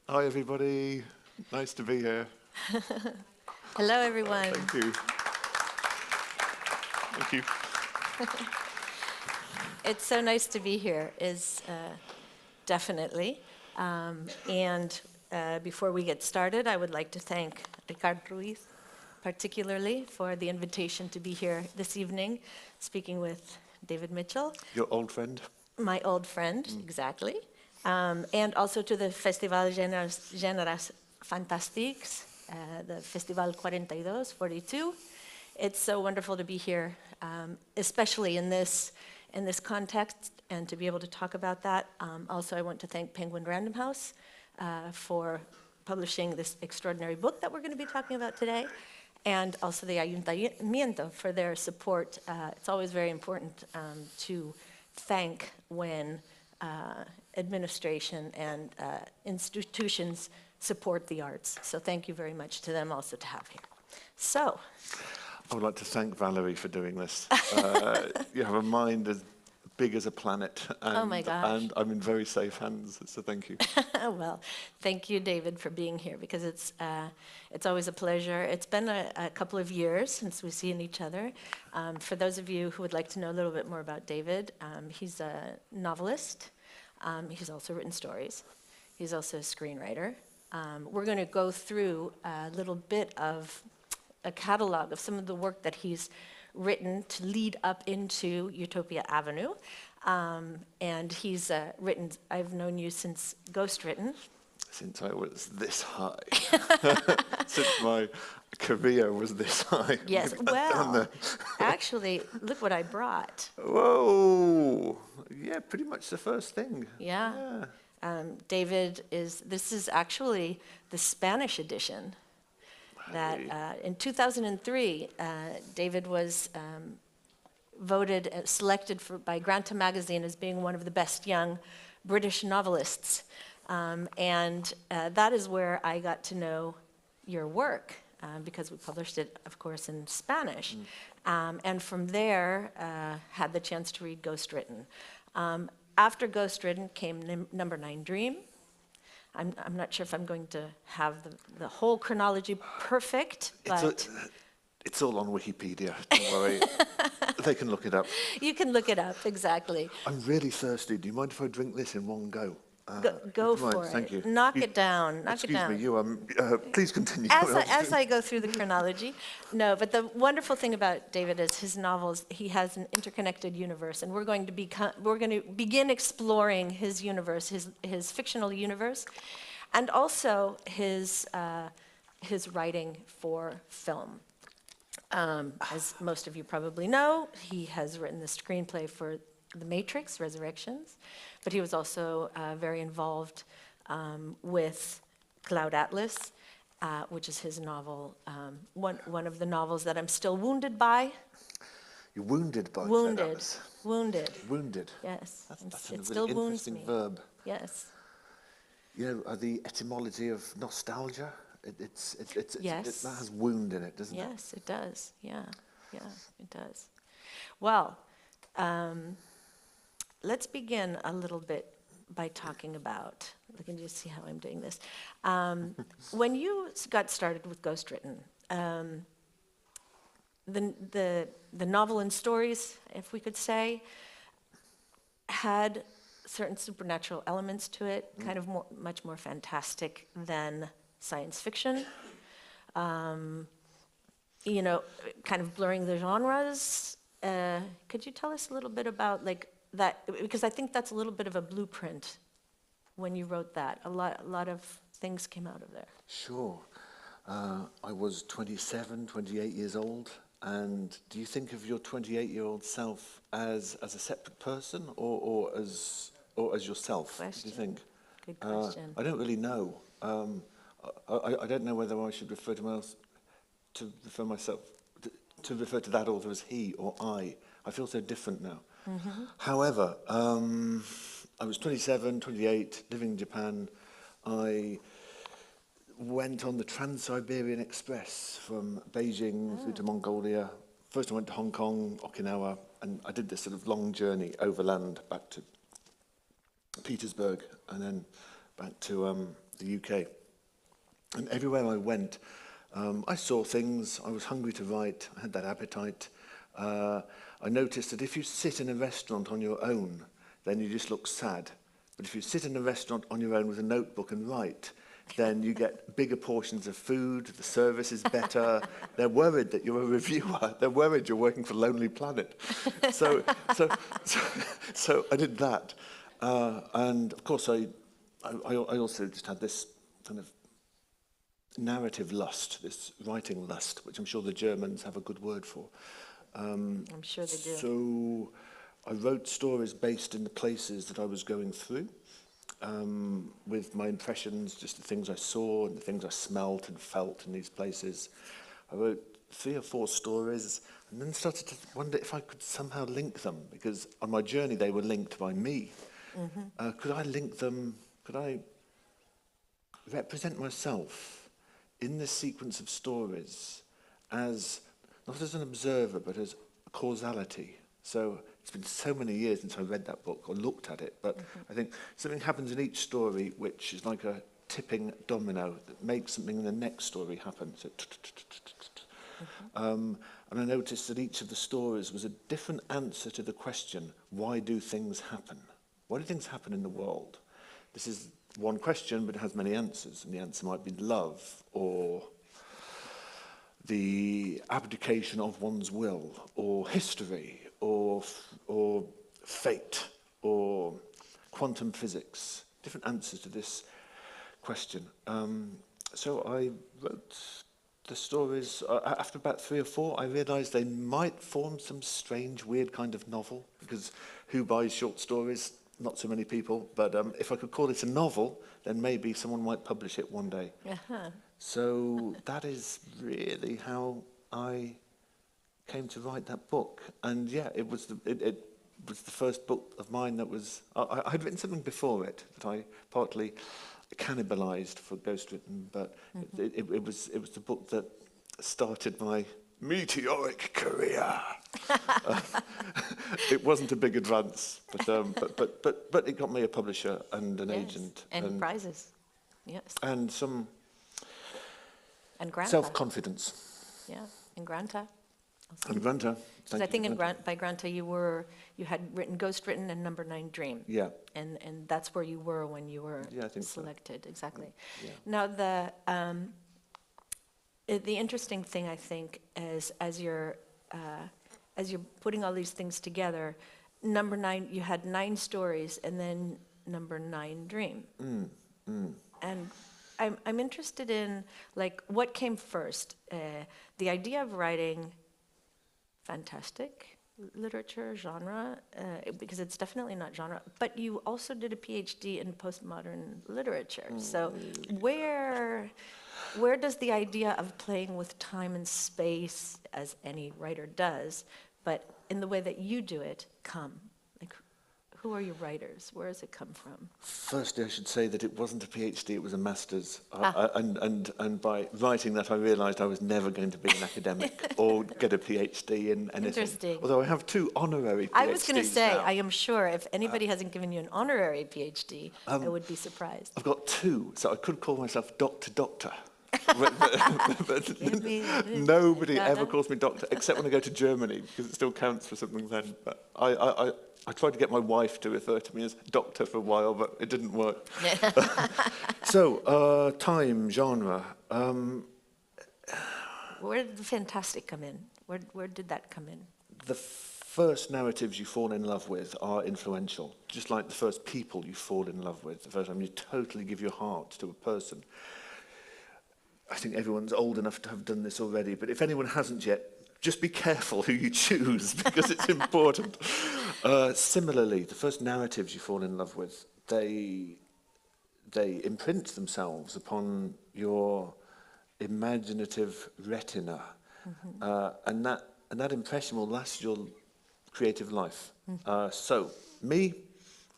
Hi, everybody. Nice to be here. Hello, everyone. Thank you. Thank you. It's so nice to be here, definitely. And before we get started, I would like to thank Ricardo Ruiz, particularly, for the invitation to be here this evening, speaking with David Mitchell. Your old friend? My old friend, exactly. And also to the Festival GèNERES Fantàstics, the Festival 42. It's so wonderful to be here, especially in this context, and to be able to talk about that. Also, I want to thank Penguin Random House for publishing this extraordinary book that we're going to be talking about today, and also the Ayuntamiento for their support. It's always very important to thank when administration and institutions support the arts. So thank you very much to them also to have here. So, I would like to thank Valérie for doing this. You have a mind as big as a planet, and, oh my gosh. And I'm in very safe hands, so thank you. Well, thank you, David, for being here, because it's always a pleasure. It's been a couple of years since we've seen each other. For those of you who would like to know a little bit more about David, he's a novelist. He's also written stories. He's also a screenwriter. We're going to go through a little bit of a catalog of some of the work that he's written to lead up into Utopia Avenue. And he's written, I've known you since Ghostwritten. Since I was this high. Since my career was this high. Yes, well, actually, look what I brought. Whoa! Yeah, pretty much the first thing. Yeah. David this is actually the Spanish edition. That in 2003, David was selected by Granta magazine as being one of the best young British novelists. And that is where I got to know your work, because we published it, of course, in Spanish. And from there, had the chance to read Ghostwritten. After Ghostwritten came Number 9 Dream. I'm not sure if I'm going to have the whole chronology perfect, but... It's all on Wikipedia, don't worry. They can look it up. You can look it up, exactly. I'm really thirsty. Do you mind if I drink this in one go? Go for it. Thank you. Knock it down. Excuse me, please continue. As I go through the chronology. No, but the wonderful thing about David is his novels, he has an interconnected universe, and we're going to begin exploring his universe, his fictional universe, and also his writing for film. As most of you probably know, he has written the screenplay for The Matrix, Resurrections, but he was also very involved with Cloud Atlas, which is his novel, one of the novels that I'm still wounded by. You're wounded by Wounded. Cloud Atlas? Wounded. Wounded? Yes. That's a it really still wounds me. interesting verb. Yes. You know, the etymology of nostalgia, Yes. that has wound in it, doesn't it? Yes, it does. Yeah, it does. Well, let's begin a little bit by talking about, let me just see how I'm doing this. When you got started with Ghostwritten, the novel and stories, if we could say, had certain supernatural elements to it, kind of much more fantastic than science fiction. You know, kind of blurring the genres. Could you tell us a little bit about that? Because I think that's a little bit of a blueprint when you wrote that. A lot of things came out of there. Sure. I was 27, 28 years old. And do you think of your 28-year-old self as a separate person or as yourself? Question. Do you think? Good question. I don't really know. I don't know whether I should refer to that author as he or I. I feel so different now. Mm-hmm. However, I was 27, 28, living in Japan. I went on the Trans-Siberian Express from Beijing through to Mongolia. First I went to Hong Kong, Okinawa, and I did this sort of long journey overland back to Petersburg and then back to the UK. And everywhere I went, I saw things, I was hungry to write, I had that appetite. I noticed that if you sit in a restaurant on your own, then you just look sad. But if you sit in a restaurant on your own with a notebook and write, then you get bigger portions of food, the service is better. They're worried that you're a reviewer. They're worried you're working for Lonely Planet. So I did that. And of course, I also just had this kind of narrative lust, this writing lust, which I'm sure the Germans have a good word for. I'm sure they do. So I wrote stories based in the places that I was going through. With my impressions, just the things I saw and the things I smelt and felt in these places. I wrote 3 or 4 stories and then started to wonder if I could somehow link them, because on my journey they were linked by me. Could I link them? Could I represent myself in this sequence of stories as, not as an observer, but as a causality? So it's been so many years since I read that book or looked at it, but I think something happens in each story which is like a tipping domino that makes something in the next story happen. So, and I noticed that each of the stories was a different answer to the question, why do things happen? Why do things happen in the world? This is one question, but it has many answers, and the answer might be love, or the abdication of one's will, or history, or fate, or quantum physics. Different answers to this question. So I wrote the stories. After about 3 or 4, I realised they might form some strange, weird kind of novel, because who buys short stories? Not so many people. But if I could call it a novel, then maybe someone might publish it one day. So that is really how I came to write that book. And yeah, it was the first book of mine that was... I had written something before it that I partly cannibalized for ghostwritten, but it was the book that started my meteoric career. It wasn't a big advance, but it got me a publisher and an agent. And prizes, yes. And some Granta. self-confidence. Yeah, and Granta. And Granta. I think by Granta you had written Ghostwritten and Number 9 Dream. Yeah. And that's where you were when you were selected, exactly. Yeah. Now the interesting thing, I think, is as you're putting all these things together, Number 9, you had 9 stories, and then Number 9 Dream. And I'm interested in, like, what came first? The idea of writing fantastic literature, genre, because it's definitely not genre, but you also did a PhD in postmodern literature. So where does the idea of playing with time and space, as any writer does, but in the way that you do it, come? Like, who are your writers? Where does it come from? Firstly, I should say that it wasn't a PhD, it was a master's. And by writing that, I realised I was never going to be an academic or get a PhD in anything. Interesting. Although I have 2 honorary PhDs I was going to say, now. I am sure if anybody hasn't given you an honorary PhD, I would be surprised. I've got 2, so I could call myself Doctor. but nobody ever calls me doctor, except when I go to Germany, because it still counts for something then. But I tried to get my wife to refer to me as doctor for a while, but it didn't work. So, time, genre. Where did the fantastic come in? Where did that come in? The first narratives you fall in love with are influential, just like the first people you fall in love with, the first time you totally give your heart to a person. I think everyone's old enough to have done this already, but if anyone hasn't yet, just be careful who you choose, because it's important. Similarly, the first narratives you fall in love with, they imprint themselves upon your imaginative retina, and that impression will last your creative life. So, me,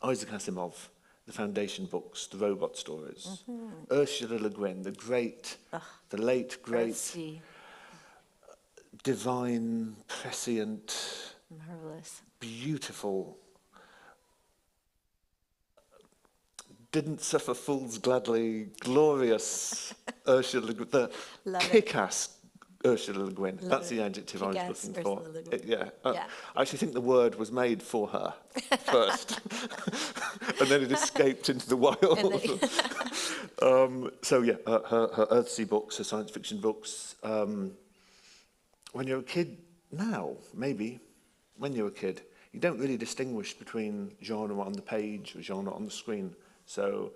Isaac Asimov. The Foundation books, the robot stories. Ursula Le Guin, the late great, divine, prescient, marvelous, beautiful, didn't suffer fools gladly, glorious Ursula, the Love it. kick-ass Ursula Le Guin. Love That's it. the adjective I was Kick-ass looking for. Ursula Le Guin. Yeah. Yeah. I actually think the word was made for her first, and then it escaped into the wild. So yeah, her Earthsea books, her science fiction books. When you're a kid now, maybe, when you're a kid, you don't really distinguish between genre on the page or genre on the screen. So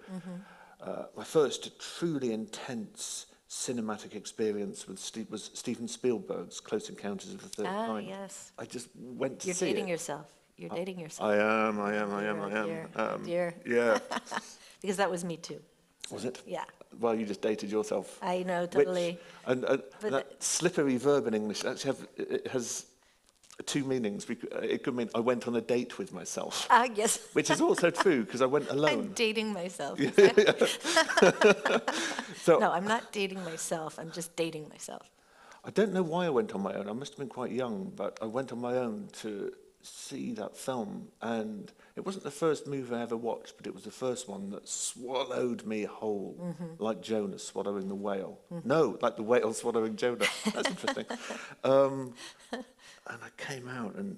my first truly intense cinematic experience was Steven Spielberg's Close Encounters of the Third Kind. Yes. I just went to You're see dating it. yourself. You're dating yourself. I am. Dear. Yeah. Because that was me too. Was it? Yeah. Well, you just dated yourself. I know, totally. And But that slippery verb in English actually it has two meanings. It could mean I went on a date with myself, Yes. which is also true because I went alone. I'm dating myself. So No, I'm not dating myself. I'm just dating myself. I don't know why I went on my own. I must have been quite young, but I went on my own to see that film, and it wasn't the first movie I ever watched, but it was the first one that swallowed me whole, like Jonah swallowing the whale. No, like the whale swallowing Jonah. That's interesting. And I came out, and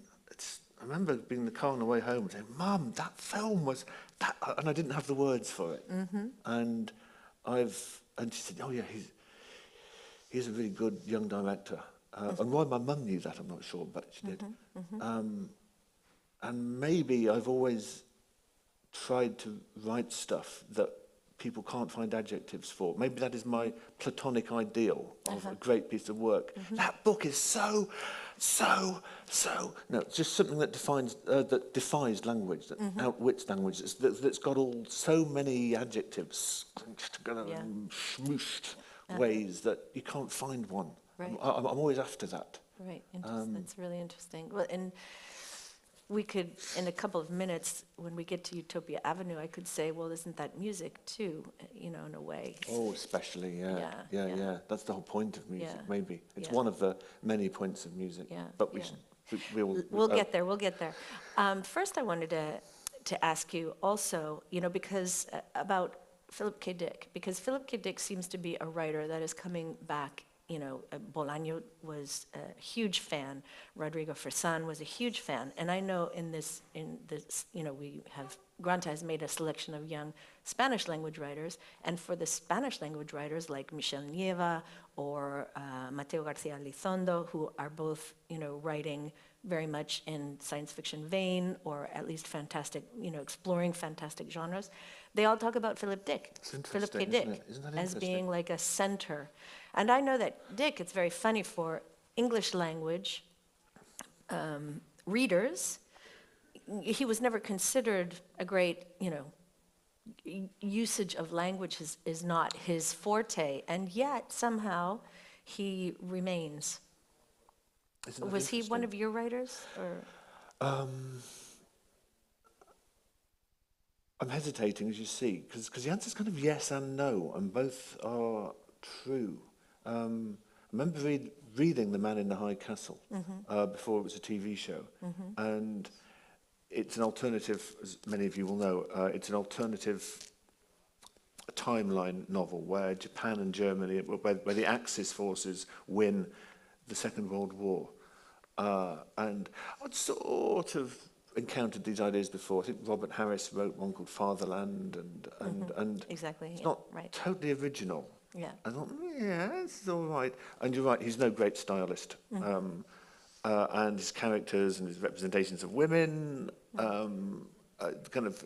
I remember being in the car on the way home and saying, "Mum, that film was that," and I didn't have the words for it. And she said, "Oh yeah, he's a really good young director." And why my mum knew that, I'm not sure, but she did. And maybe I've always tried to write stuff that people can't find adjectives for. Maybe that is my platonic ideal of a great piece of work. That book is so, no, it's just something that that defies language, that outwits language, that's got so many adjectives together and smooshed ways that you can't find one. Right. I'm always after that. Right. That's really interesting. Well, and we could, in a couple of minutes, when we get to Utopia Avenue, I could say, well, isn't that music too, in a way? Oh, especially, yeah. That's the whole point of music, maybe. It's one of the many points of music. Yeah, But we'll get there. We'll get there. First, I wanted to ask you also, because about Philip K. Dick, because Philip K. Dick seems to be a writer that is coming back. Bolaño was a huge fan. Rodrigo Fresán was a huge fan. And I know in this, we have, Granta has made a selection of young Spanish language writers. And for the Spanish language writers like Michel Nieva or Mateo García Elizondo, who are both, writing very much in science fiction vein, or at least fantastic, exploring fantastic genres, they all talk about Philip Dick, Philip K. Dick, as being like a center. And I know that Dick, it's very funny for English language readers, he was never considered a great, usage of language is not his forte, and yet somehow he remains. Was he one of your writers? Or? I'm hesitating, as you see, because the answer's kind of yes and no, and both are true. I remember reading The Man in the High Castle before it was a TV show, and it's an alternative, as many of you will know, it's an alternative timeline novel where Japan and Germany, where the Axis forces win the Second World War. And I'd sort of encountered these ideas before. I think Robert Harris wrote one called Fatherland, and exactly, it's not totally original. Yeah. I thought, it's all right. And you're right, he's no great stylist. And his characters and his representations of women,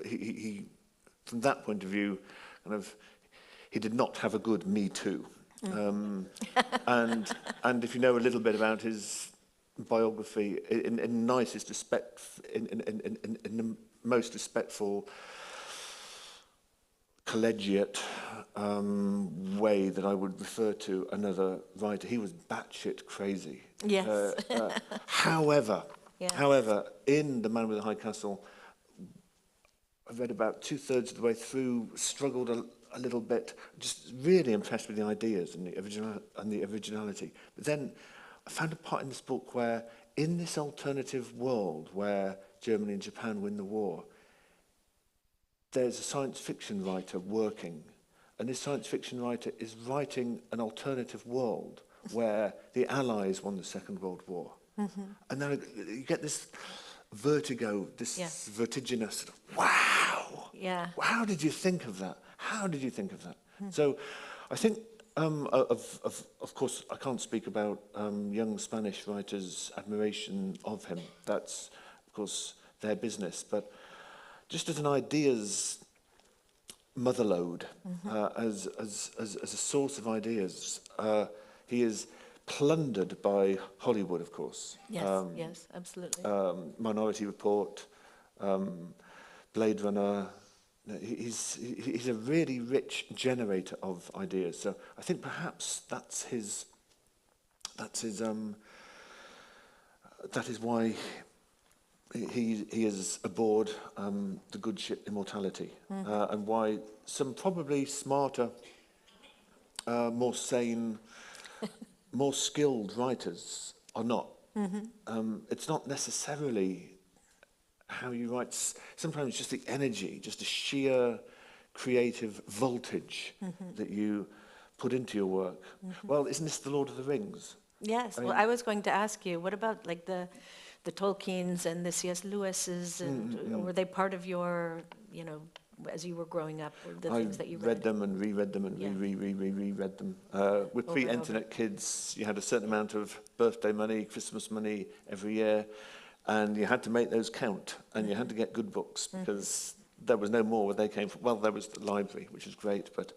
he from that point of view, he did not have a good Me Too. And if you know a little bit about his biography, in the nicest respect, in the most respectful, collegiate way that I would refer to another writer, he was batshit crazy. Yes. However, in The Man with the High Castle, I read about 2/3 of the way through, struggled a little bit, just really impressed with the ideas and the originality. But then I found a part in this book where, in this alternative world where Germany and Japan win the war, there's a science fiction writer working, and this science fiction writer is writing an alternative world where the Allies won the Second World War. And then you get this vertigo, this vertiginous, wow! Yeah. How did you think of that? How did you think of that? So I think, of course, I can't speak about young Spanish writers' admiration of him. That's, of course, their business. But just as an ideas motherlode, as a source of ideas, he is plundered by Hollywood, of course. Yes, yes, absolutely. Minority Report, Blade Runner. He's a really rich generator of ideas. So I think perhaps that is why he is aboard the good ship Immortality, and why some probably smarter, more sane, more skilled writers are not. It's not necessarily how you write. Sometimes just the energy, just the sheer creative voltage that you put into your work. Well, isn't this the Lord of the Rings? Yes. Well, I was going to ask you, what about like the Tolkiens and the C.S. Lewis's, and were they part of your, as you were growing up, or the things that you read? I read them and reread them and reread them. With pre-internet kids, you had a certain amount of birthday money, Christmas money every year, and you had to make those count, and you had to get good books, because there was no more where they came from. Well, there was the library, which was great, but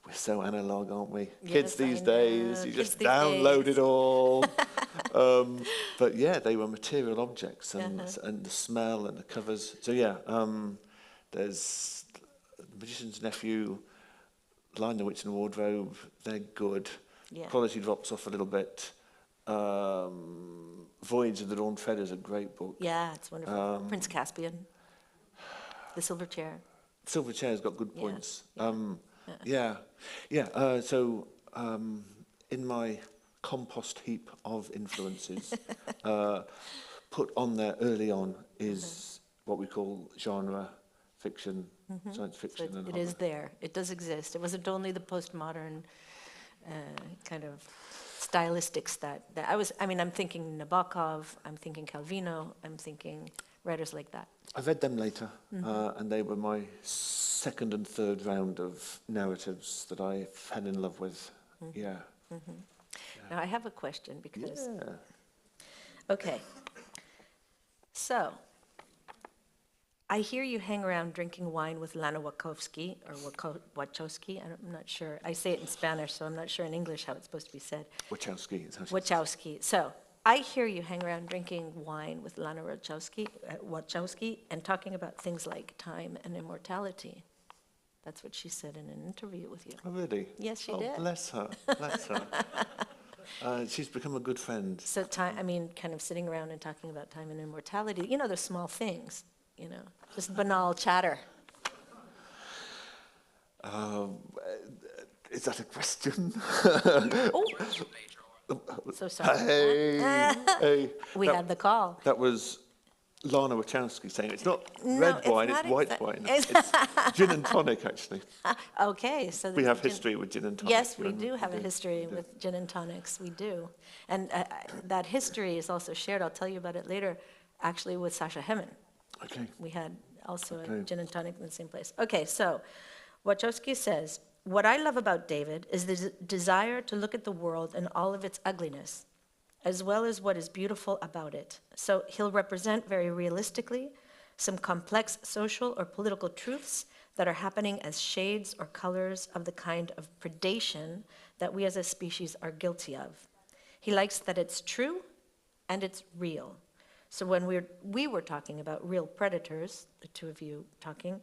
we're so analog, aren't we? Yes, Kids these days, you Kids just these download days. it all. But yeah, they were material objects, and the smell and the covers. So yeah, there's The Magician's Nephew, Lion, the Witch and the Wardrobe. They're good. Yeah. Quality drops off a little bit. Voyage of the Dawn Treader is a great book. Yeah, it's wonderful. Prince Caspian, The Silver Chair. Silver Chair's got good points. Yeah. So in my compost heap of influences, put on there early on is what we call genre fiction, science fiction. So and it horror. is there. It does exist. It wasn't only the postmodern kind of stylistics that I'm thinking Nabokov, I'm thinking Calvino, I'm thinking writers like that. I read them later, and they were my second and third round of narratives that I fell in love with. Yeah. Now I have a question because, Yeah. okay, so I hear you hang around drinking wine with Lana Wachowski, or Wachowski, I'm not sure. I say it in Spanish, so I'm not sure in English how it's supposed to be said. Wachowski. Is how she- Wachowski. So I hear you hang around drinking wine with Lana Wachowski and talking about things like time and immortality. That's what she said in an interview with you. Oh, really? Yes, she Oh, did. bless her. Bless her. She's become a good friend. So kind of sitting around and talking about time and immortality, the small things, just banal chatter. Is that a question? Oh, so sorry. Hey. We had the call. That was Lana Wachowski saying it's not No, red it's wine, not it's white exa- wine. It's gin and tonic, actually. Okay, so We have history with gin and tonic. Yes, we do have a history with gin and tonics. We do, and that history is also shared. I'll tell you about it later. Actually, with Sasha Hemmen, Okay. we had also a Okay. gin and tonic in the same place. Okay, so Wachowski says, "What I love about David is the desire to look at the world in all of its ugliness, as well as what is beautiful about it. So he'll represent very realistically some complex social or political truths that are happening as shades or colors of the kind of predation that we as a species are guilty of. He likes that it's true and it's real." So when we were talking about real predators, the two of you talking,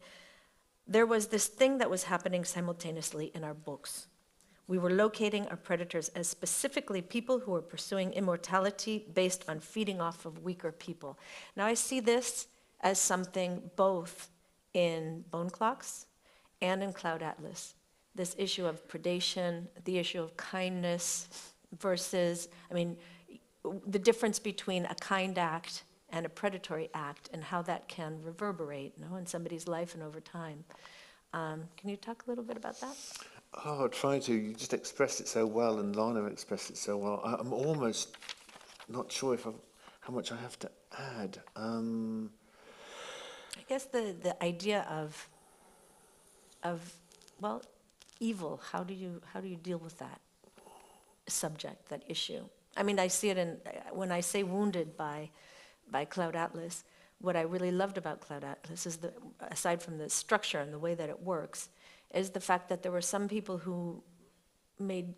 there was this thing that was happening simultaneously in our books. We were locating our predators as specifically people who were pursuing immortality based on feeding off of weaker people. Now I see this as something both in Bone Clocks and in Cloud Atlas. This issue of predation, the issue of kindness versus, the difference between a kind act and a predatory act, and how that can reverberate, in somebody's life and over time. Can you talk a little bit about that? Oh, I'll try to. You just expressed it so well, and Lana expressed it so well. I'm almost not sure how much I have to add. I guess the idea of well, evil. How do you deal with that subject, that issue? I mean, I see it when I say Wounded by Cloud Atlas. What I really loved about Cloud Atlas is aside from the structure and the way that it works, is the fact that there were some people who made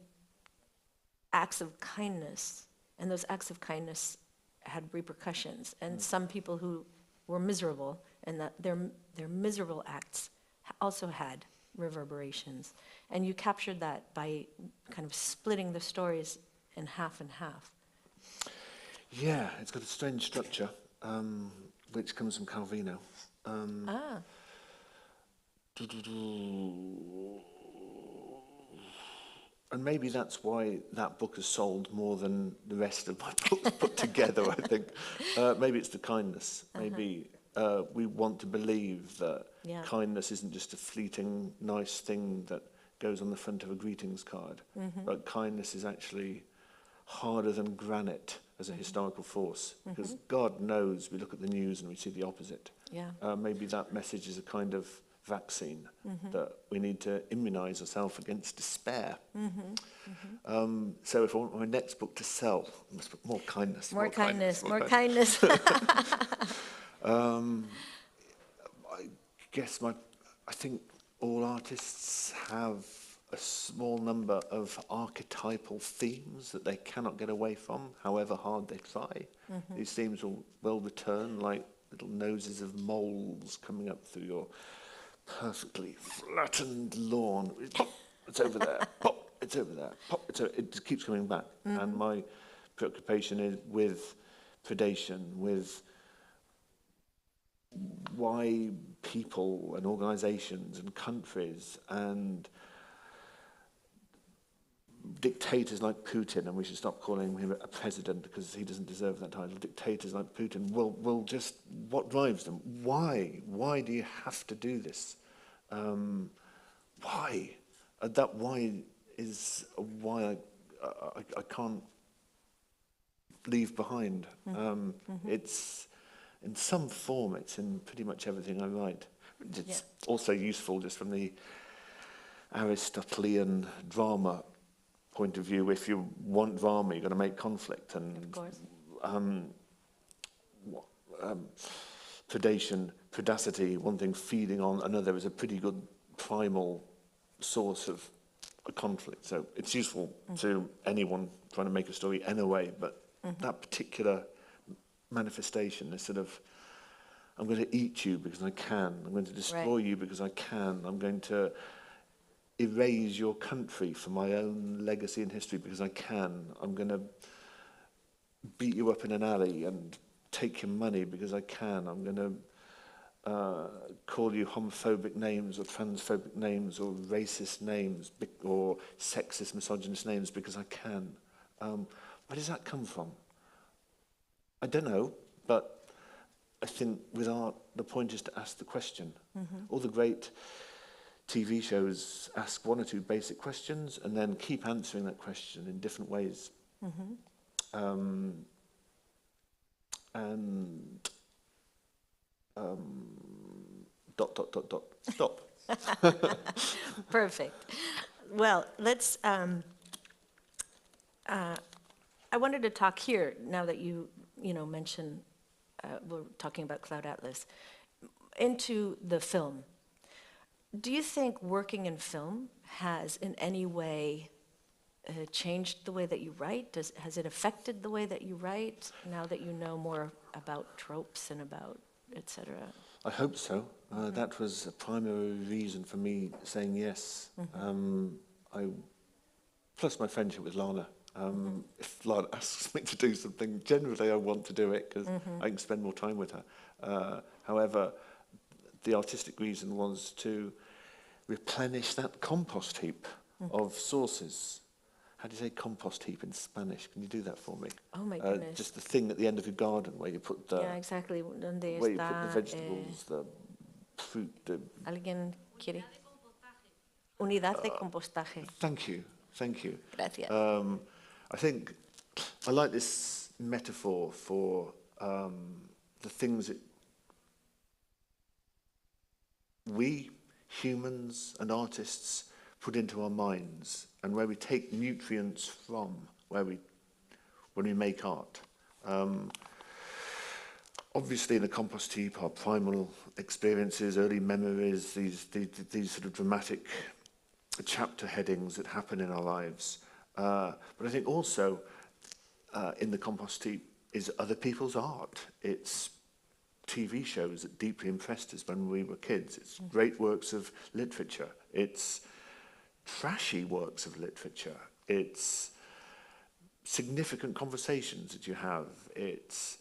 acts of kindness, and those acts of kindness had repercussions, and some people who were miserable, and that their miserable acts also had reverberations. And you captured that by kind of splitting the stories in half and half. Yeah, it's got a strange structure, which comes from Calvino. And maybe that's why that book has sold more than the rest of my books put together, I think. Maybe it's the kindness. Maybe we want to believe that kindness isn't just a fleeting, nice thing that goes on the front of a greetings card, but kindness is actually harder than granite as a historical force, because God knows we look at the news and we see the opposite. Maybe that message is a kind of vaccine that we need to immunize ourselves against despair. So if I want my next book to sell, I must put more kindness. More kindness. I guess I think all artists have a small number of archetypal themes that they cannot get away from, however hard they try. These themes will return like little noses of moles coming up through your perfectly flattened lawn. Pop, it's over there. Pop, it's over there. Pop, it's over. It just keeps coming back. And my preoccupation is with predation, with why people and organizations and countries and dictators like Putin, and we should stop calling him a president because he doesn't deserve that title, dictators like Putin will just, what drives them? Why? Why do you have to do this? Why? That why is why I can't leave behind. It's in some form, it's in pretty much everything I write. It's also useful just from the Aristotelian drama point of view. If you want drama, you've got to make conflict, and of course. Predation, predacity, one thing feeding on another is a pretty good primal source of a conflict. So it's useful to anyone trying to make a story anyway, but that particular manifestation is sort of, I'm going to eat you because I can, I'm going to destroy you because I can, I'm going to erase your country for my own legacy and history because I can, I'm going to beat you up in an alley and take your money because I can, I'm going to call you homophobic names or transphobic names or racist names or sexist, misogynist names because I can. Where does that come from? I don't know, but I think with art, the point is to ask the question. All the great TV shows ask one or two basic questions and then keep answering that question in different ways. Stop. Perfect. Well, let's, I wanted to talk here, now that you mention, we're talking about Cloud Atlas, into the film. Do you think working in film has in any way changed the way that you write? Has it affected the way that you write, now that you know more about tropes and about et cetera? I hope so. That was a primary reason for me saying yes. Plus my friendship with Lana. If Lana asks me to do something, generally I want to do it because I can spend more time with her. However, the artistic reason was to replenish that compost heap of sources. how do you say compost heap in Spanish? Can you do that for me? Oh my goodness. Just the thing at the end of your garden where you put the Yeah, exactly. Donde where you put the está, vegetables, the fruit. ¿Alguien quiere? Unidad de compostaje. Thank you, thank you. Gracias. I think I like this metaphor for the things that we, humans and artists, put into our minds, and where we take nutrients from when we make art. Obviously, in the compost heap, our primal experiences, early memories, these sort of dramatic chapter headings that happen in our lives. But I think also in the compost heap is other people's art. It's TV shows that deeply impressed us when we were kids. It's great works of literature. It's trashy works of literature. It's significant conversations that you have. It's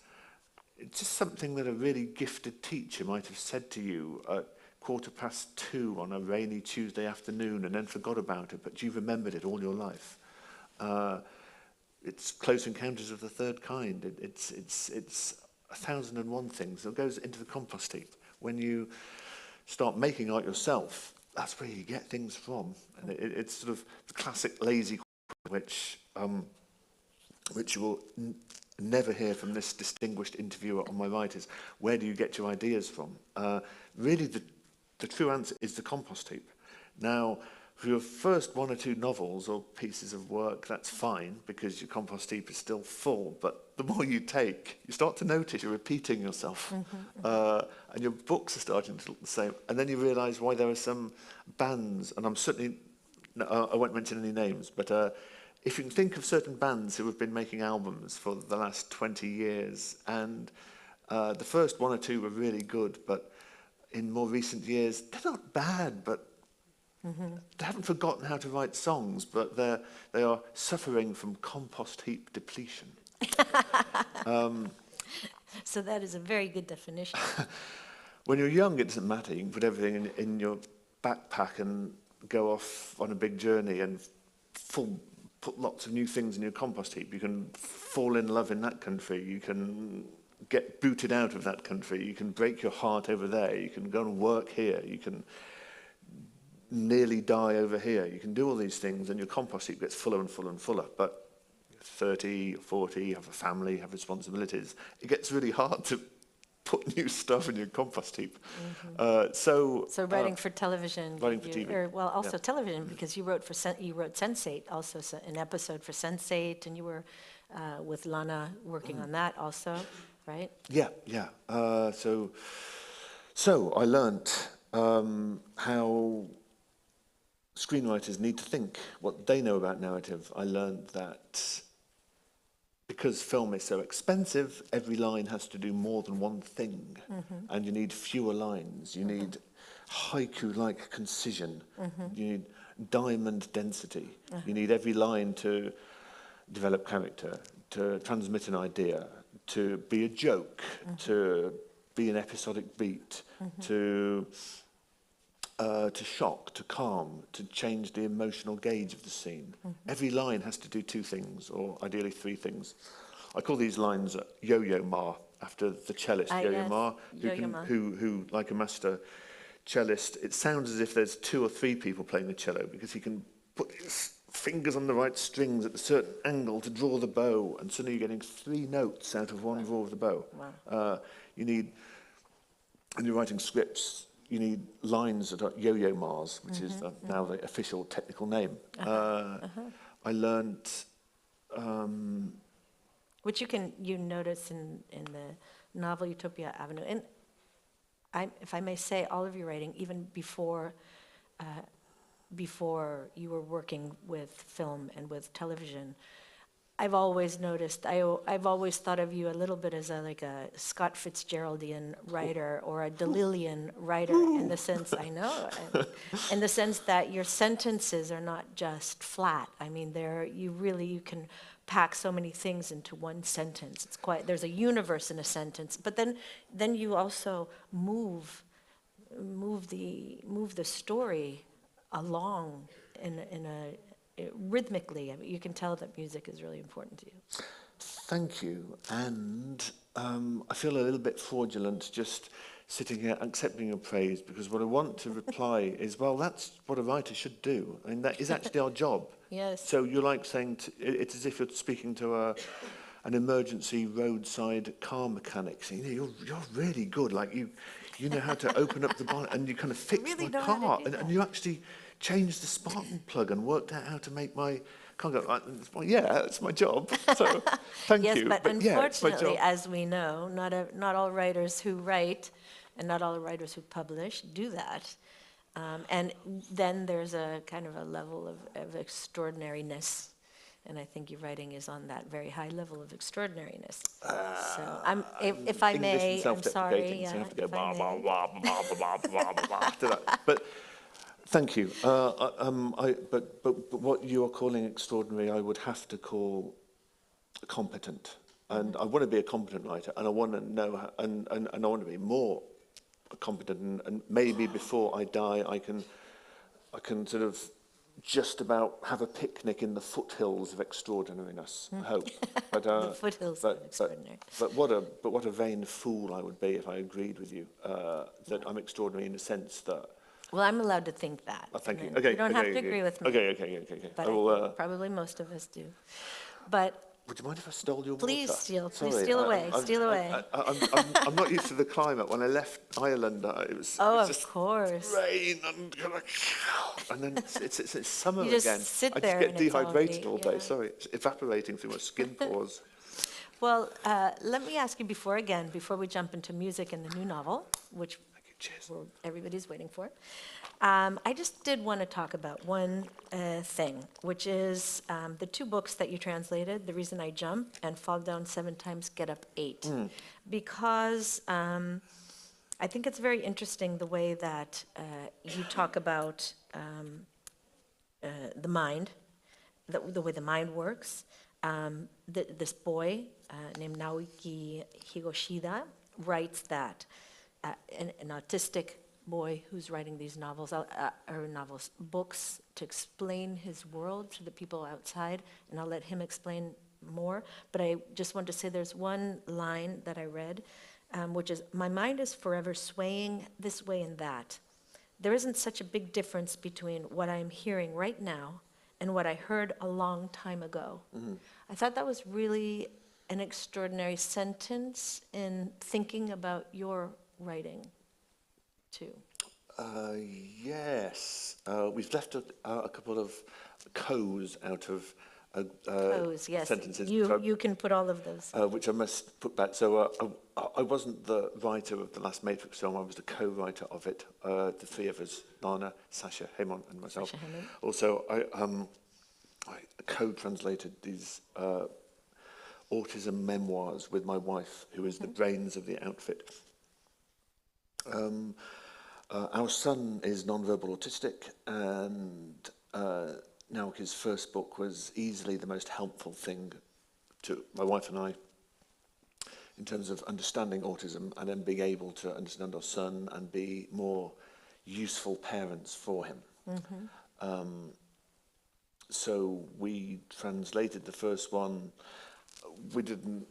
just something that a really gifted teacher might have said to you at 2:15 on a rainy Tuesday afternoon and then forgot about it, but you've remembered it all your life. It's Close Encounters of the Third Kind. It's 1,001 things that goes into the compost heap. When you start making art yourself, that's where you get things from. And it's sort of the classic lazy question, which you will never hear from this distinguished interviewer on my right is, where do you get your ideas from? Really, the true answer is the compost heap. Now, for your first 1 or 2 novels or pieces of work, that's fine, because your compost heap is still full, but the more you take, you start to notice you're repeating yourself. And your books are starting to look the same. And then you realise why there are some bands, and I'm certainly, I won't mention any names, but if you can think of certain bands who have been making albums for the last 20 years, and the first 1 or 2 were really good, but in more recent years, they're not bad, but they haven't forgotten how to write songs, but they are suffering from compost heap depletion. So that is a very good definition. When you're young, it doesn't matter. You can put everything in your backpack and go off on a big journey and put lots of new things in your compost heap. You can fall in love in that country. You can get booted out of that country. You can break your heart over there. You can go and work here. You can nearly die over here. You can do all these things, and your compost heap gets fuller and fuller and fuller. But 30 or 40, you have a family, you have responsibilities. It gets really hard to put new stuff in your compost heap. So writing for television. Writing for TV. Or, well, also television, because you wrote Sense8, also an episode for Sense8, and you were with Lana working on that also, right? Yeah. So I learnt how screenwriters need to think, what they know about narrative. I learned that because film is so expensive, every line has to do more than one thing, and you need fewer lines. You need haiku-like concision. You need diamond density. You need every line to develop character, to transmit an idea, to be a joke, to be an episodic beat, to shock, to calm, to change the emotional gauge of the scene. Every line has to do 2 things, or ideally 3 things. I call these lines Yo-Yo Ma, after the cellist Yo-Yo Ma, who, like a master cellist, it sounds as if there's 2 or 3 people playing the cello, because he can put his fingers on the right strings at a certain angle to draw the bow, and suddenly you're getting 3 notes out of one draw of the bow. Wow. You need, when you're writing scripts, you need lines that are Yo-Yo Mars, which is now the official technical name. I learned... which you notice in the novel Utopia Avenue. And if I may say, all of your writing, even before you were working with film and with television, I've always noticed, I've always thought of you a little bit as like a Scott Fitzgeraldian writer or a Delillian writer in the sense, I know, in the sense that your sentences are not just flat. I mean, you can pack so many things into one sentence. There's a universe in a sentence, but then you also move the story along in rhythmically, I mean, you can tell that music is really important to you. Thank you. And I feel a little bit fraudulent just sitting here accepting your praise, because what I want to reply is, well, that's what a writer should do. I mean, that is actually our job. Yes. So you're like saying, it's as if you're speaking to an emergency roadside car mechanic, saying, you're really good. Like you know how to open up the bonnet and you kind of fix really my know how to car. do And that. you actually changed the spark plug and worked out how to make my car go. Well, yeah, it's my job. So thank Yes, you. but yeah, it's my unfortunately, job. as we know, not all writers who write and not all writers who publish do that. And then there's a kind of a level of extraordinariness. And I think your writing is on that very high level of extraordinariness. So if I English may, and I'm sorry. self-deprecating, so you have to go if I blah, blah, may. blah, blah, blah, blah, blah, blah, to that. But thank you. But what you are calling extraordinary, I would have to call competent. And I want to be a competent writer, and I want to know, and I want to be more competent, and maybe before I die, I can sort of just about have a picnic in the foothills of extraordinariness, I hope. But, The foothills of extraordinary. But what a vain fool I would be if I agreed with you that I'm extraordinary in the sense that. Well, I'm allowed to think that. Thank you. And Okay. you don't okay, have to okay. agree with me. Okay. But I will, I think probably most of us do. But would you mind if I stole your please water? steal away, steal away. I'm not used to the climate. When I left Ireland, it was Of just course. rain and then it's summer You just again. sit I there just and get it's dehydrated already- all day. yeah. Sorry, it's evaporating through my skin pores. Well, let me ask you before we jump into music and the new novel, which Thank you. Cheers. everybody's waiting for. I just did want to talk about one thing, which is the two books that you translated, The Reason I Jump and Fall Down 7 Times, Get Up 8. Because I think it's very interesting the way that you talk about the mind, the way the mind works. This boy named Naoki Higoshida writes that an autistic boy who's writing these novels, books to explain his world to the people outside, and I'll let him explain more. But I just want to say there's one line that I read, which is, "My mind is forever swaying this way and that. There isn't such a big difference between what I'm hearing right now and what I heard a long time ago." I thought that was really an extraordinary sentence in thinking about your writing, too. Yes. We've left a couple of co's out of Those, yes. sentences. You can put all of those. Which I must put back. So I wasn't the writer of the last Matrix film. I was the co-writer of it. The three of us, Lana, Sasha, Hemon, and myself. Sasha Hemon. Also, I co-translated these autism memoirs with my wife, who is the brains of the outfit. Our son is non-verbal autistic, and Naoki's first book was easily the most helpful thing to my wife and I in terms of understanding autism and then being able to understand our son and be more useful parents for him. So we translated the first one. We didn't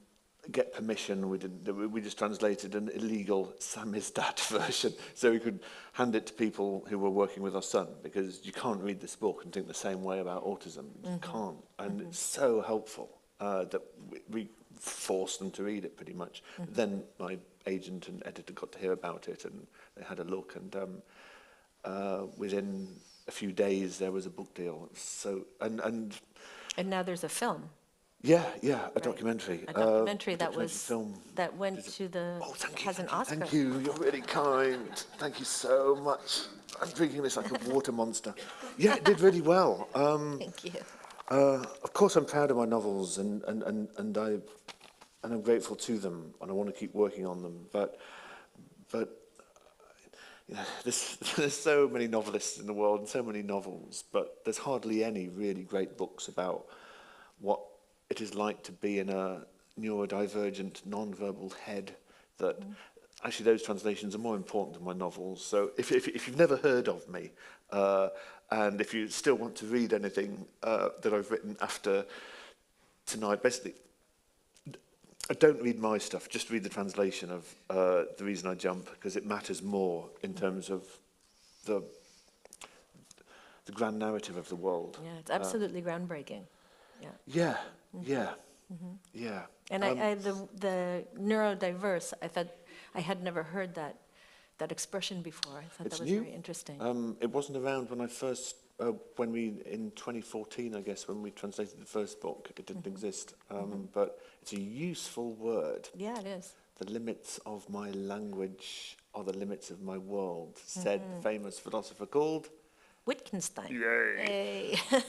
get permission. We just translated an illegal samizdat version so we could hand it to people who were working with our son, because you can't read this book and think the same way about autism. You can't. And it's so helpful that we forced them to read it pretty much. Then my agent and editor got to hear about it, and they had a look, and within a few days there was a book deal. So and now there's a film. Yeah, a documentary. A documentary that documentary was film. that went to the has an Oscar. Thank you. You're really kind. Thank you so much. I'm drinking this like a water monster. Yeah, it did really well. Thank you. Of course, I'm proud of my novels, and I'm grateful to them, and I want to keep working on them. But you know, there's so many novelists in the world and so many novels, but there's hardly any really great books about what it is like to be in a neurodivergent, non-verbal head. That actually those translations are more important than my novels. So if you've never heard of me, And if you still want to read anything that I've written after tonight, basically, don't read my stuff, just read the translation of The Reason I Jump, because it matters more in terms of the grand narrative of the world. Yeah, it's absolutely groundbreaking. Yeah. Yeah, yeah, yeah. And the neurodiverse, I thought I had never heard that expression before. I thought It's that was new. very interesting. It wasn't around when I first, in 2014, I guess, when we translated the first book, it didn't exist. But it's a useful word. Yeah, it is. The limits of my language are the limits of my world, said the famous philosopher called Wittgenstein. Yay. Hey.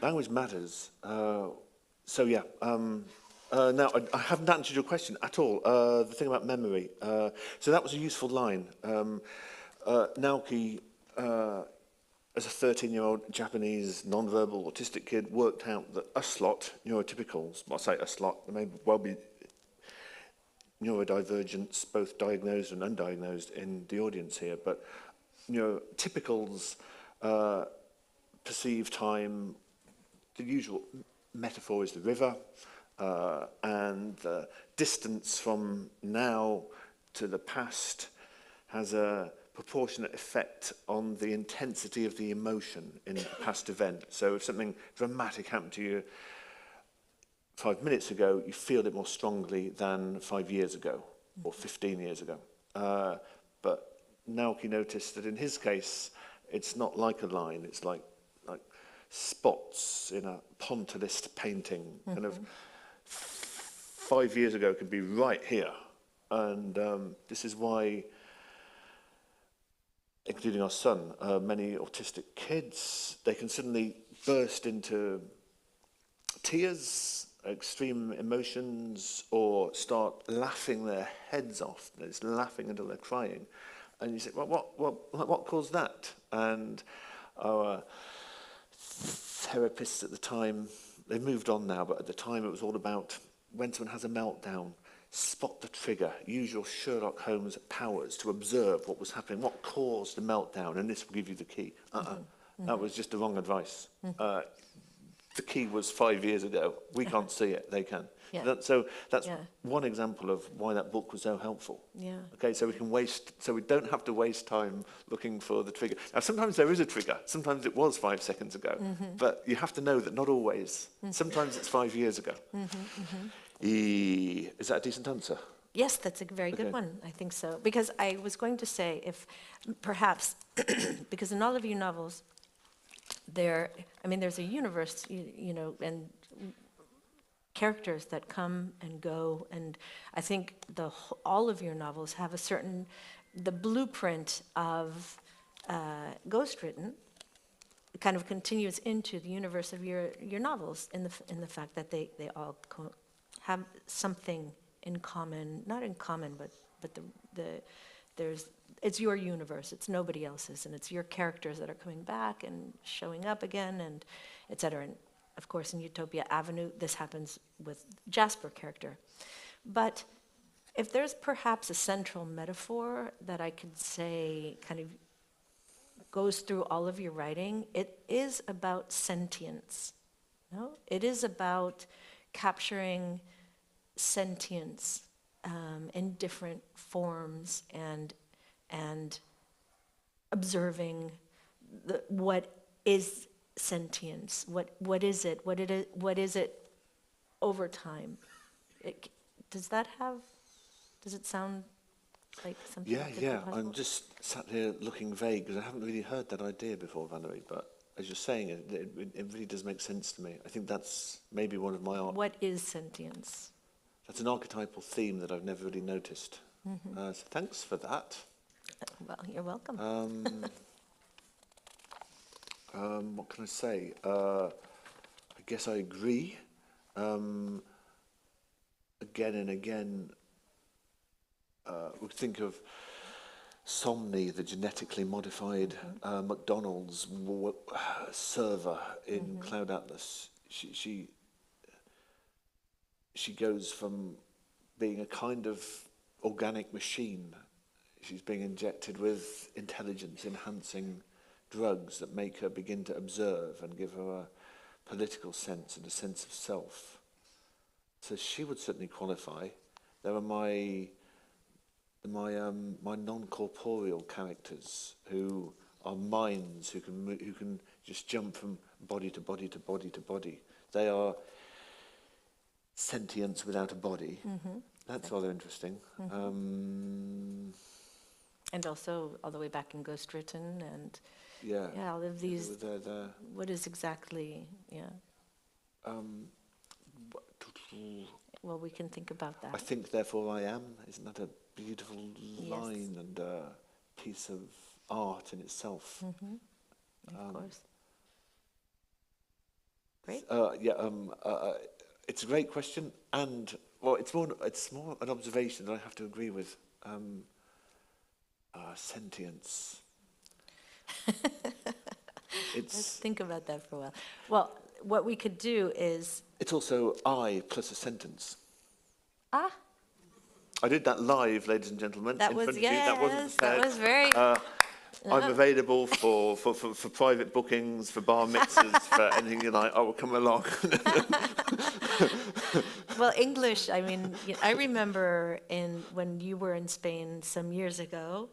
Language matters. So yeah. Now, I haven't answered your question at all. The thing about memory. So that was a useful line. Naoki, as a 13-year-old Japanese non-verbal autistic kid, worked out that us lot, neurotypicals, well, I say us lot, there may well be neurodivergence, both diagnosed and undiagnosed in the audience here, but neurotypicals perceive time, the usual metaphor is the river, and the distance from now to the past has a proportionate effect on the intensity of the emotion in the past event. So if something dramatic happened to you 5 minutes ago, you feel it more strongly than 5 years ago or 15 years ago. But Naoki noticed that in his case, it's not like a line, it's like spots in a pointillist painting. Kind of 5 years ago could be right here. And this is why, including our son, many autistic kids, they can suddenly burst into tears, extreme emotions, or start laughing their heads off. They're just laughing until they're crying. And you say, well, what caused that? And our therapists at the time, they've moved on now, but at the time it was all about when someone has a meltdown, spot the trigger, use your Sherlock Holmes powers to observe what was happening, what caused the meltdown, and this will give you the key. That was just the wrong advice. The key was 5 years ago. We can't see it, they can. Yeah. So that's one example of why that book was so helpful. Yeah. Okay, so we don't have to waste time looking for the trigger. Now, sometimes there is a trigger. Sometimes it was 5 seconds ago. But you have to know that not always. Sometimes it's 5 years ago. Is that a decent answer? Yes, that's a very good one. I think so. Because I was going to say, if perhaps, because in all of your novels, there's a universe, and characters that come and go, and I think all of your novels have the blueprint of Ghostwritten kind of continues into the universe of your novels in the fact that they all have something in common, not in common, but it's your universe, it's nobody else's, and it's your characters that are coming back and showing up again, and et cetera. And of course, in Utopia Avenue, this happens with Jasper character. But if there's perhaps a central metaphor that I could say kind of goes through all of your writing, it is about sentience. No? It is about capturing sentience in different forms and observing what is sentience, what is it over time? Does it sound like something? Yeah. I'm just sat here looking vague because I haven't really heard that idea before, Valérie, but as you're saying it really does make sense to me. I think that's maybe one of my art. What is sentience? That's an archetypal theme that I've never really noticed. So thanks for that. Well, you're welcome. What can I say? I guess I agree. Again and again, we think of Somni, the genetically modified McDonald's server in Cloud Atlas. She goes from being a kind of organic machine. She's being injected with intelligence enhancing drugs that make her begin to observe and give her a political sense and a sense of self. So she would certainly qualify. There are my non-corporeal characters who are minds who can just jump from body to body to body to body. They are sentience without a body. That's rather interesting. And also all the way back in Ghostwritten and Yeah, all of these. They're, what is exactly, well, we can think about that. I think, therefore I am. Isn't that a beautiful line and a piece of art in itself? Of course. Great. It's a great question, and well, it's more an observation that I have to agree with. Sentience. Let's think about that for a while. Well, what we could do is... It's also I plus a sentence. Ah. I did that live, ladies and gentlemen. That was, yes, that was very... I'm available for private bookings, for bar mitzvahs, for anything you like. I will come along. Well, English, I mean, I remember when you were in Spain some years ago,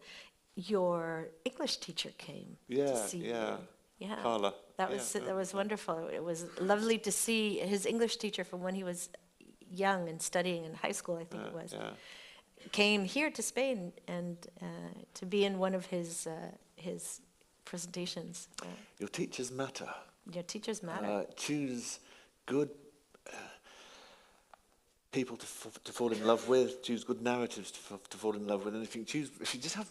your English teacher came to see you. Yeah, Carla. That was wonderful. It was lovely to see his English teacher from when he was young and studying in high school, I think it was. Came here to Spain and to be in one of his presentations. Your teachers matter. Your teachers matter. Choose good people to fall in love with. Choose good narratives to fall in love with. And if you just have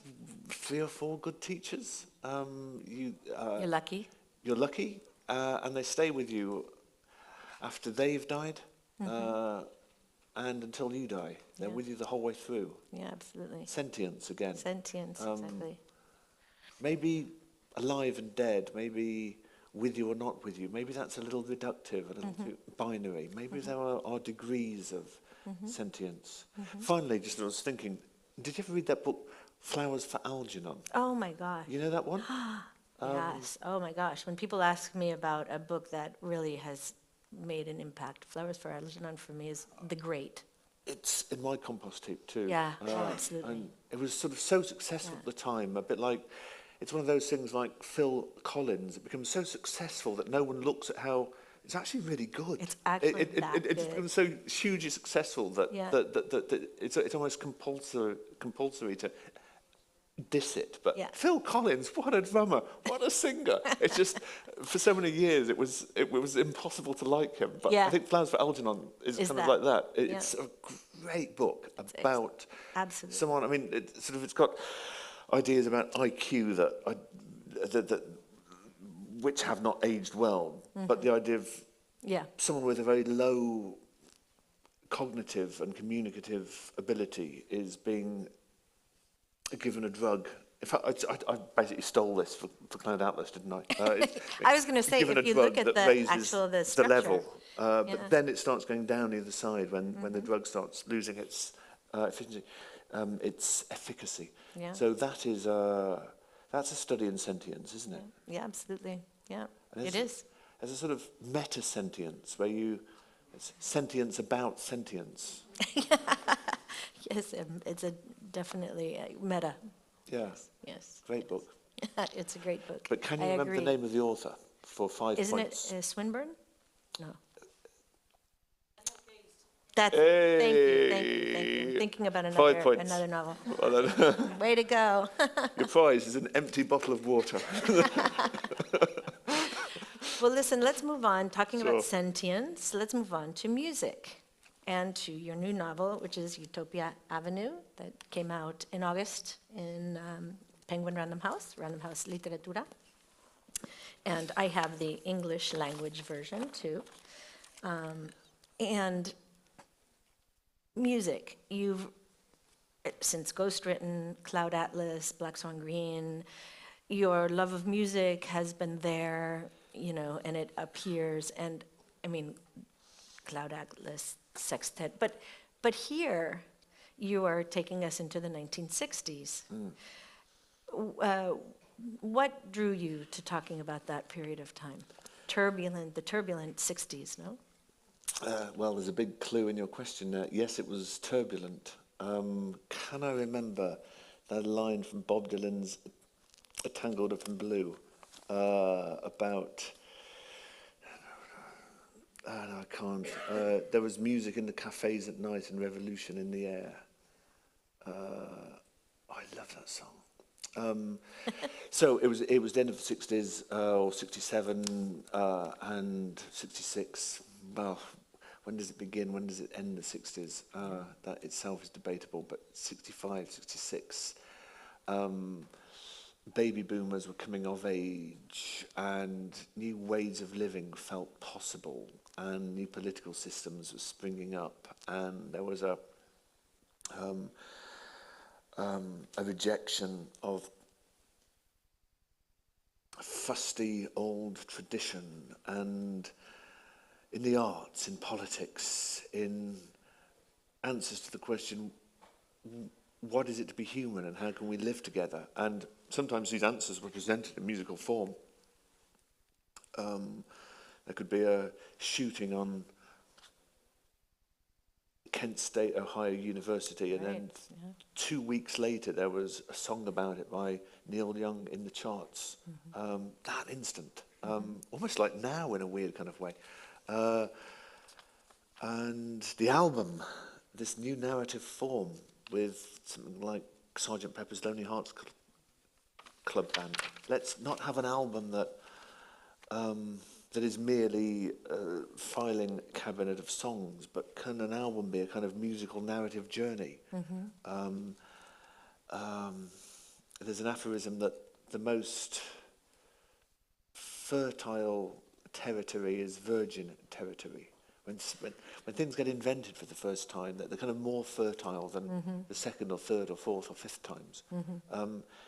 3 or 4 good teachers, you're lucky. You're lucky, and they stay with you after they've died. And until you die. They're with you the whole way through. Yeah, absolutely. Sentience again. Sentience, exactly. Maybe alive and dead, maybe with you or not with you. Maybe that's a little reductive, a little too binary. Maybe there are degrees of sentience. Finally, just I was thinking, did you ever read that book, Flowers for Algernon? Oh my gosh. You know that one? Yes. Oh my gosh. When people ask me about a book that really has made an impact, Flowers for Algernon for me is the great. It's in my compost heap too. Yeah, absolutely. And it was sort of so successful at the time, a bit like, it's one of those things like Phil Collins. It becomes so successful that no one looks at how it's actually really good. It's actually It's become so hugely successful that, that it's almost compulsory to diss it. But Phil Collins, what a drummer, what a singer. It's just, for so many years, it was impossible to like him. But I think Flowers for Algernon is kind of like that. It's a great book about someone. I mean, it's got ideas about IQ that which have not aged well, but the idea of someone with a very low cognitive and communicative ability is being given a drug. In fact, I basically stole this for Cloud Atlas, didn't I? I was going to say, if you look at the structure. Level, but then it starts going down either side when the drug starts losing its efficiency, its efficacy. Yeah. So that's a study in sentience, isn't it? Yeah, absolutely. Yeah, it is. There's a sort of meta-sentience where it's sentience about sentience. Yes, it's definitely meta. Yeah. Yes. Great book. It's a great book. But can you remember the name of the author for 5 points? Isn't it Swinburne? No. Thank you. Thinking about another novel. Way to go. Your prize is an empty bottle of water. Well, listen, let's move on. Talking about sentience, let's move on to music and to your new novel, which is Utopia Avenue, that came out in August in Penguin Random House Literatura. And I have the English language version, too. And music, you've, since Ghostwritten, Cloud Atlas, Black Swan Green, your love of music has been there, and it appears, and I mean, Cloud Atlas, Sextet, but here you are taking us into the 1960s. What drew you to talking about that period of time? The turbulent 60s, no? Well, there's a big clue in your question there. Yes, it was turbulent. Can I remember that line from Bob Dylan's A Tangled Up in Blue about... no, I can't. There was music in the cafes at night and revolution in the air. I love that song. So it was the end of the 60s, or 67 and 66. Well, when does it begin? When does it end the 60s? That itself is debatable, but 65, 66. Baby boomers were coming of age and new ways of living felt possible and new political systems were springing up, and there was a rejection of fusty old tradition, and in the arts, in politics, in answers to the question, what is it to be human and how can we live together? And sometimes these answers were presented in musical form. There could be a shooting on Kent State, Ohio University, and then 2 weeks later there was a song about it by Neil Young in the charts. That instant, almost like now in a weird kind of way. And the album, this new narrative form with something like Sgt. Pepper's Lonely Hearts Club Band. Let's not have an album that that is merely a filing cabinet of songs, but can an album be a kind of musical narrative journey? There's an aphorism that the most fertile territory is virgin territory. When things get invented for the first time, they're kind of more fertile than the second or third or fourth or fifth times.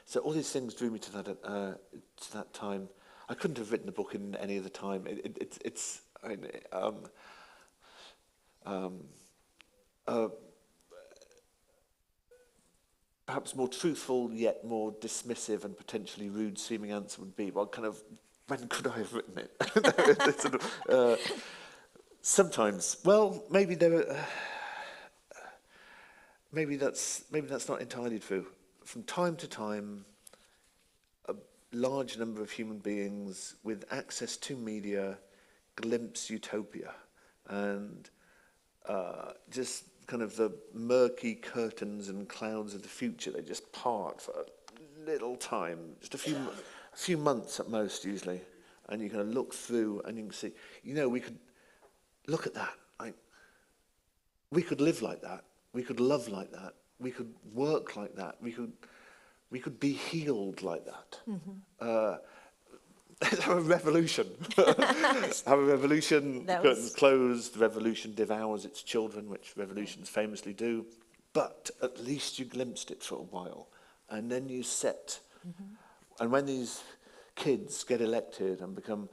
So all these things drew me to that time. I couldn't have written the book in any other time. It's perhaps more truthful yet more dismissive and potentially rude seeming answer would be, well, kind of, when could I have written it? Sometimes, well, maybe maybe that's not entirely true. From time to time, a large number of human beings with access to media glimpse utopia, and just kind of the murky curtains and clouds of the future, they just part for a little time, just a few months at most usually, and you kind of look through and you can see, we could look at that. We could live like that. We could love like that. We could work like that. We could be healed like that. Have a revolution. Have a revolution. The curtains closed. The revolution devours its children, which revolutions famously do. But at least you glimpsed it for a while, and then you set. And when these kids get elected and become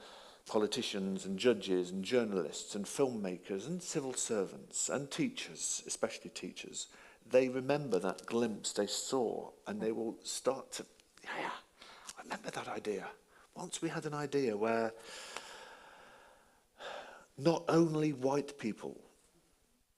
politicians and judges and journalists and filmmakers and civil servants and teachers, especially teachers, they remember that glimpse they saw, and they will start to, I remember that idea. Once we had an idea where not only white people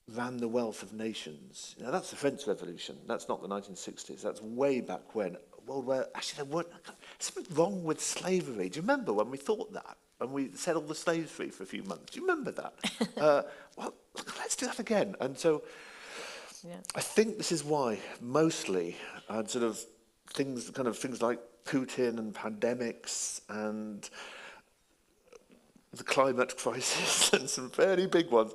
ran the wealth of nations. Now that's the French Revolution. That's not the 1960s. That's way back when. A world where actually there weren't something wrong with slavery. Do you remember when we thought that? And we set all the slaves free for a few months. Do you remember that? Well, let's do that again. And so I think this is why mostly sort of things like Putin and pandemics and the climate crisis and some fairly big ones,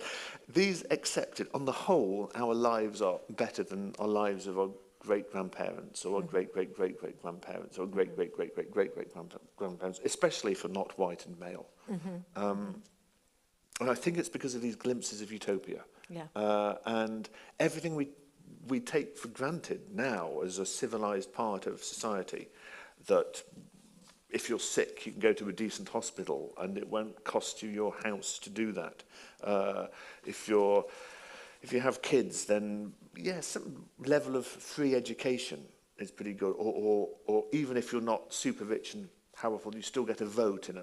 these accepted, on the whole, our lives are better than our lives of our great-grandparents or our great-great-great-great-grandparents or great-great-great-great-great-grandparents, especially for not white and male. And I think it's because of these glimpses of utopia. And everything we take for granted now as a civilized part of society, that if you're sick, you can go to a decent hospital and it won't cost you your house to do that. If you have kids, then some level of free education. is pretty good. Or even if you're not super rich and powerful, you still get a vote in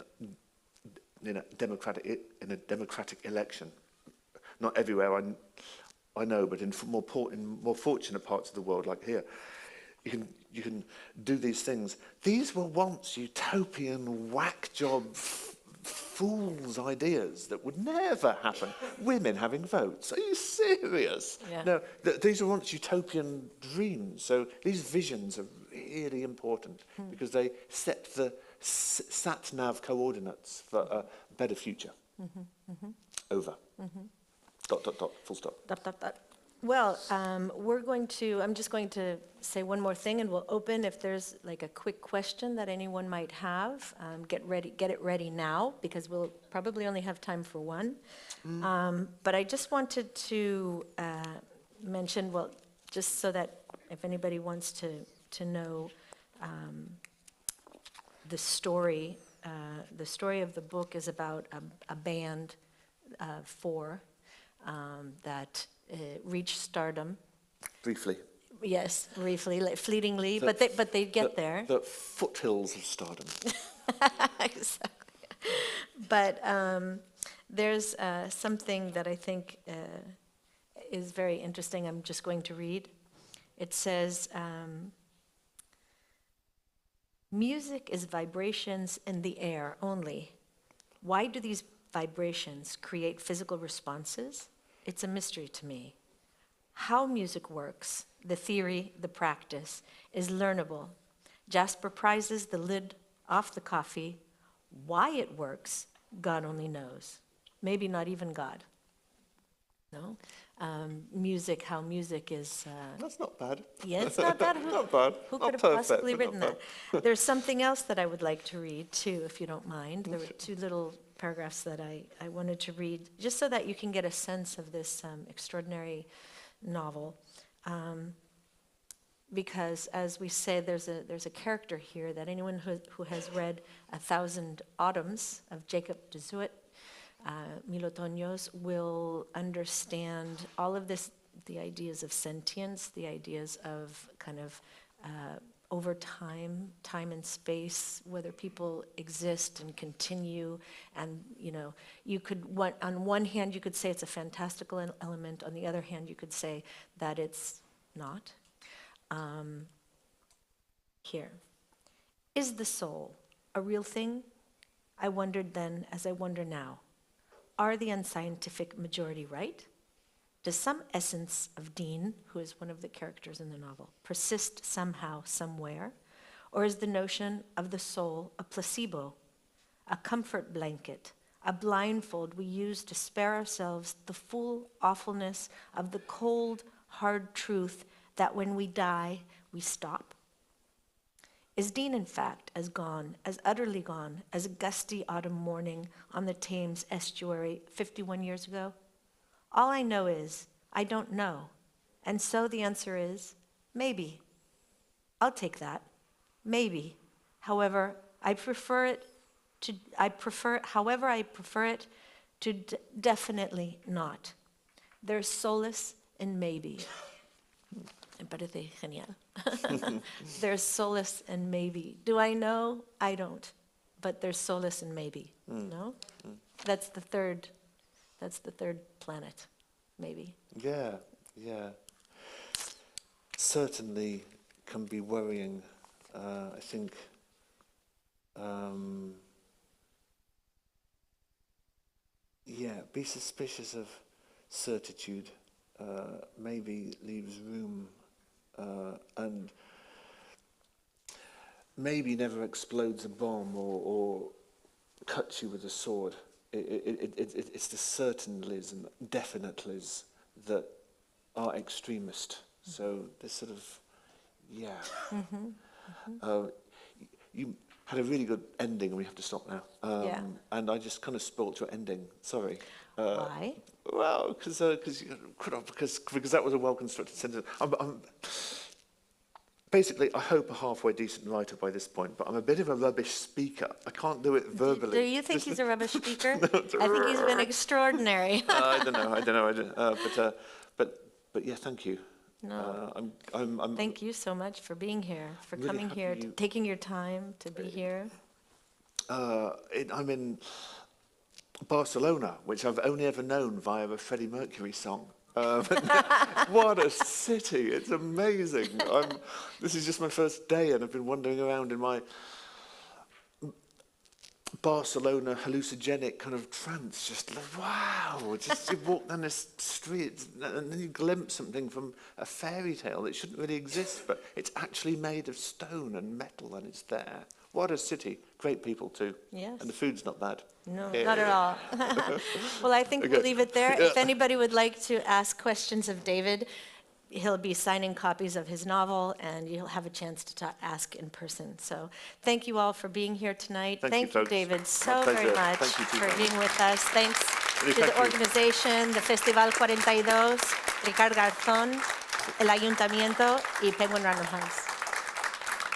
a democratic election. Not everywhere, I know, but in more fortunate parts of the world, like here, you can do these things. These were once utopian whack job fool's ideas that would never happen. Women having votes. Are you serious? Yeah. No, these are once utopian dreams. So these visions are really important because they set the sat-nav coordinates for a better future. Over. Dot, dot, dot, full stop. Dot, dot, dot. Well, I'm just going to say one more thing, and we'll open if there's like a quick question that anyone might have. Get it ready now, because we'll probably only have time for one. But I just wanted to mention, well, just so that if anybody wants to know the story of the book is about a band of four that reach stardom. Briefly. Yes, briefly, like fleetingly, but they get there. The foothills of stardom. Exactly. But there's something that I think is very interesting. I'm just going to read. It says, music is vibrations in the air only. Why do these vibrations create physical responses? It's a mystery to me. How music works, the theory, the practice, is learnable. Jasper prizes the lid off the coffee. Why it works, God only knows. Maybe not even God. No? Music, how music is... That's not bad. Yeah, it's not bad. Not bad. Who Not could have perfect, possibly but written not that? There's something else that I would like to read, too, if you don't mind. There were two little paragraphs that I wanted to read, just so that you can get a sense of this extraordinary novel. Because, as we say, there's a character here that anyone who has read 1,000 Autumns of Jacob de Zoet, Mil Otoños, will understand all of this, the ideas of sentience, the ideas of kind of over time and space, whether people exist and continue. And, you could, on one hand, you could say it's a fantastical element. On the other hand, you could say that it's not. Here. Is the soul a real thing? I wondered then, as I wonder now. Are the unscientific majority right? Does some essence of Dean, who is one of the characters in the novel, persist somehow, somewhere? Or is the notion of the soul a placebo, a comfort blanket, a blindfold we use to spare ourselves the full awfulness of the cold, hard truth that when we die, we stop? Is Dean, in fact, as gone, as utterly gone, as a gusty autumn morning on the Thames estuary 51 years ago? All I know is, I don't know. And so the answer is, maybe. I'll take that. Maybe. However, I prefer it to definitely not. There's solace in maybe. Me parece genial. There's solace in maybe. Do I know? I don't. But there's solace in maybe. No? That's the third planet, maybe. Yeah. Certainly can be worrying. I think be suspicious of certitude. Maybe leaves room, and maybe never explodes a bomb or cuts you with a sword. It's the certainlys and definitelys that are extremist. So this sort of, you had a really good ending, and we have to stop now. And I just kind of spoilt your ending. Sorry. Why? Well, because that was a well-constructed sentence. Basically, I hope a halfway decent writer by this point, but I'm a bit of a rubbish speaker. I can't do it verbally. Do you think he's a rubbish speaker? I think he's been extraordinary. I don't know. But yeah, thank you. No. I'm Thank you so much for being here, for really coming happy here, you- taking your time to be here. I'm in Barcelona, which I've only ever known via a Freddie Mercury song. What a city! It's amazing. This is just my first day, and I've been wandering around in my Barcelona hallucinogenic kind of trance. Just like, wow! Just you walk down this street, and then you glimpse something from a fairy tale that shouldn't really exist, but it's actually made of stone and metal, and it's there. What a city! Great people too. Yes. And the food's not bad. No, not at all. Well, I think we'll Okay. leave it there. Yeah. If anybody would like to ask questions of David, he'll be signing copies of his novel, and you'll have a chance to ask in person. So thank you all for being here tonight. Thank you, folks. David, My so very pleasure. much Thank you, for Divendres. being with us. Thanks Really, to thank the you. organization, the Festival 42, Ricard Garzón, el Ayuntamiento y Penguin Random House.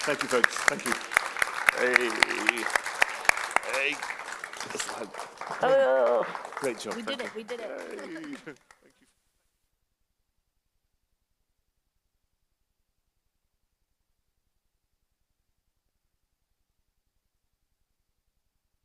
Thank you, folks. Thank you. Hey. Hey. Oh, Great job. we Thank did it, you. we did it. Hey.